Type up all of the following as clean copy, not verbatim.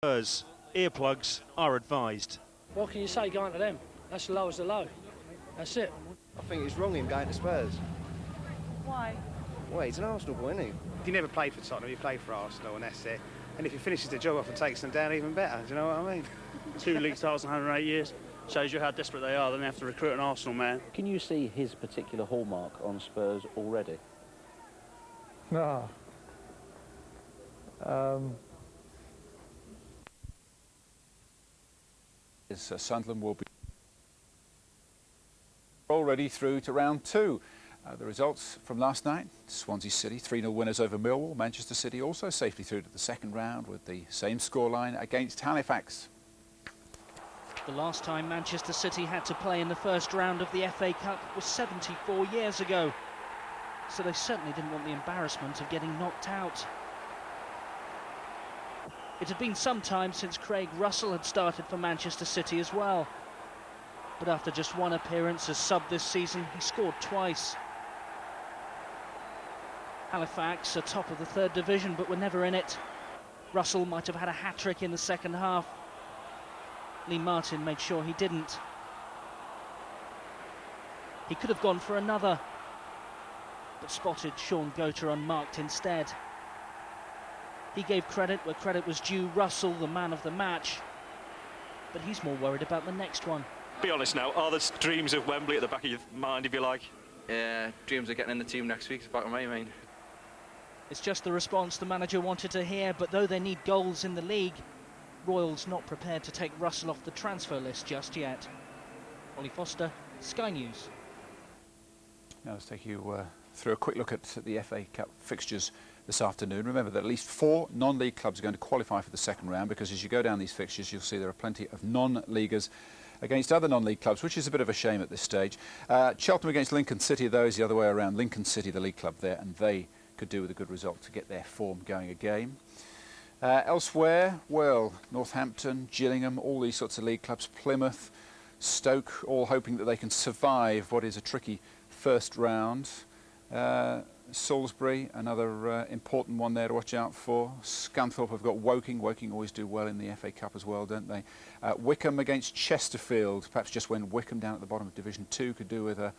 Spurs, earplugs are advised. What can you say going to them? That's the low as the low. That's it. I think it's wrong him going to Spurs. Why? Well, he's an Arsenal boy, isn't he? He never played for Tottenham, he played for Arsenal, and that's it. And if he finishes the job off and takes them down, even better. Do you know what I mean? 2 league titles in 108 years. Shows you how desperate they are. Then they have to recruit an Arsenal man. Can you see his particular hallmark on Spurs already? No. Sunderland will be already through to round 2. The results from last night: Swansea City 3-0 winners over Millwall. Manchester City also safely through to the second round with the same scoreline against Halifax. The last time Manchester City had to play in the first round of the FA Cup was 74 years ago. So they certainly didn't want the embarrassment of getting knocked out. It had been some time since Craig Russell had started for Manchester City as well. But after just one appearance as sub this season, he scored twice. Halifax are top of the 3rd division, but were never in it. Russell might have had a hat-trick in the second half. Lee Martin made sure he didn't. He could have gone for another, but spotted Sean Goater unmarked instead. He gave credit where credit was due. Russell, the man of the match, but he's more worried about the next one. Be honest now, are the dreams of Wembley at the back of your mind, if you like? Yeah, dreams of getting in the team next week is back of my mind. It's just the response the manager wanted to hear, but though they need goals in the league, Royals not prepared to take Russell off the transfer list just yet. Ollie Foster, Sky News. Now let's take you through a quick look at the FA Cup fixtures this afternoon. Remember that at least 4 non-league clubs are going to qualify for the second round, because as you go down these fixtures you'll see there are plenty of non-leaguers against other non-league clubs, which is a bit of a shame at this stage. Cheltenham against Lincoln City, though, is the other way around. Lincoln City, the league club there, and they could do with a good result to get their form going again. Elsewhere, well, Northampton, Gillingham, all these sorts of league clubs, Plymouth, Stoke, all hoping that they can survive what is a tricky first round. Salisbury, another important one there to watch out for. Scunthorpe have got Woking. Woking always do well in the FA Cup as well, don't they? Wickham against Chesterfield. Perhaps just when Wickham down at the bottom of Division 2 could do with a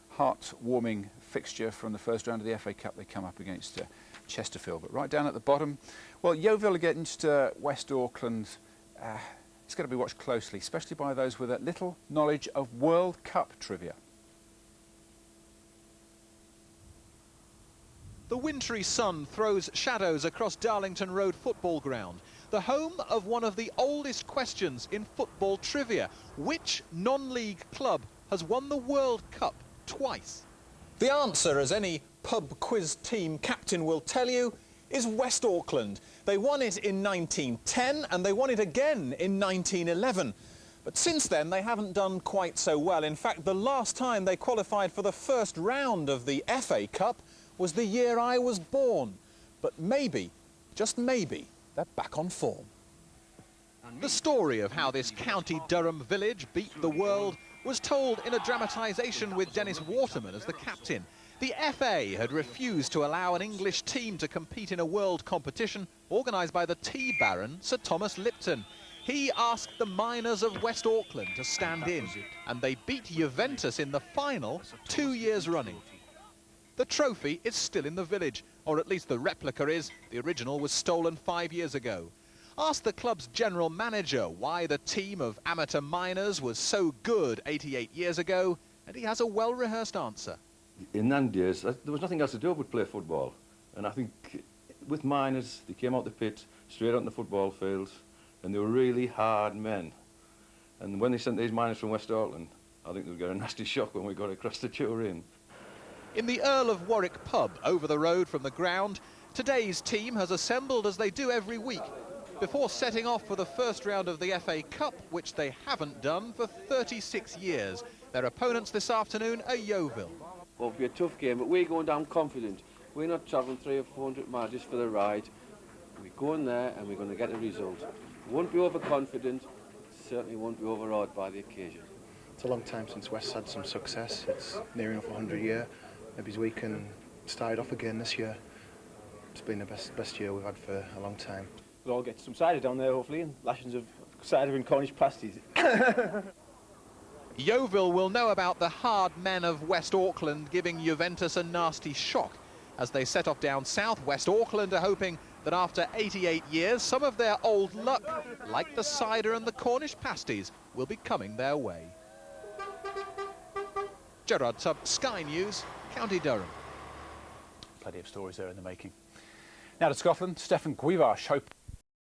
heart-warming fixture from the first round of the FA Cup. They come up against Chesterfield. But right down at the bottom, well, Yeovil against West Auckland. It's going to be watched closely, especially by those with a little knowledge of World Cup trivia. The wintry sun throws shadows across Darlington Road football ground, the home of one of the oldest questions in football trivia. Which non-league club has won the World Cup twice? The answer, as any pub quiz team captain will tell you, is West Auckland. They won it in 1910 and they won it again in 1911. But since then, they haven't done quite so well. In fact, the last time they qualified for the first round of the FA Cup was the year I was born. But maybe, just maybe, they're back on form. The story of how this County Durham village beat the world was told in a dramatisation with Dennis Waterman as the captain. The FA had refused to allow an English team to compete in a world competition organised by the tea baron, Sir Thomas Lipton. He asked the miners of West Auckland to stand in, and they beat Juventus in the final 2 years running. The trophy is still in the village, or at least the replica is. The original was stolen 5 years ago. Ask the club's general manager why the team of amateur miners was so good 88 years ago, and he has a well-rehearsed answer. In them days, there was nothing else to do but play football. And I think with miners, they came out the pit, straight out on the football fields, and they were really hard men. And when they sent these miners from West Auckland, I think they would get a nasty shock when we got across the Turin. In the Earl of Warwick pub over the road from the ground, today's team has assembled as they do every week, before setting off for the first round of the FA Cup, which they haven't done for 36 years. Their opponents this afternoon are Yeovil. Well, it'll be a tough game, but we're going down confident. We're not travelling 300 or 400 miles just for the ride. We're going there and we're going to get a result. Won't be overconfident, certainly won't be overawed by the occasion. It's a long time since West had some success. It's near enough 100 years. Maybe we can start it off again this year. It's been the best year we've had for a long time. we'll all get some cider down there, hopefully, and lashings of cider and Cornish pasties. Yeovil will know about the hard men of West Auckland giving Juventus a nasty shock. As they set off down south, West Auckland are hoping that after 88 years, some of their old luck, like the cider and the Cornish pasties, will be coming their way. Gerard Tubb, Sky News, County Durham. Plenty of stories there in the making. Now to Scotland, Stefan Guivarch hope